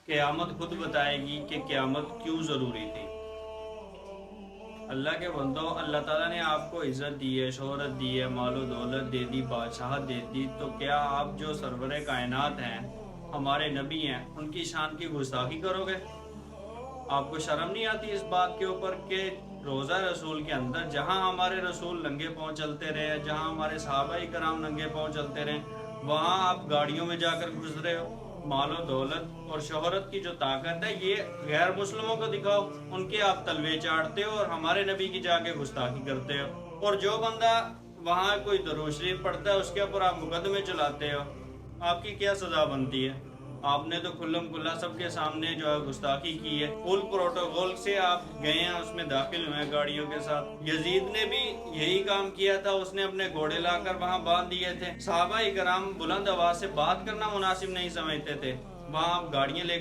क़यामत खुद बताएगी कि क़यामत क्यों ज़रूरी थी। अल्लाह के बंदो, अल्लाह ताला ने आपको इज़्ज़त दी है, शोहरत दी है, मालो दौलत दे दी, बादशाहत दे दी, तो क्या आप जो सरवरे कायनात हैं, हमारे नबी हैं, उनकी शान की गुस्ताखी करोगे? आपको शर्म नहीं आती इस बात के ऊपर कि रोज़ा रसूल के अंदर जहाँ हमारे रसूल नंगे पाँव चलते रहे, जहाँ हमारे सहाबा कराम नंगे पाँव चलते रहे, वहाँ आप गाड़ियों में जाकर घुस रहे हो? मालो दौलत और शोहरत की जो ताकत है, ये गैर मुस्लिमों को दिखाओ, उनके आप तलवे चाटते हो और हमारे नबी की जाके गुस्ताखी करते हो। और जो बंदा वहाँ कोई दरूद शरीफ पढ़ता है, उसके ऊपर आप मुकदमे चलाते हो। आपकी क्या सजा बनती है? आपने तो खुल्लम खुल्ला सबके सामने जो है गुस्ताखी की है। फुल प्रोटोकॉल से आप गए हैं, उसमें दाखिल हुए हैं गाड़ियों के साथ। यजीद ने भी यही काम किया था, उसने अपने घोड़े लाकर वहां बांध दिए थे। सहाबा इकराम बुलंद आवाज से बात करना मुनासिब नहीं समझते थे, वहां आप गाड़ियां लेकर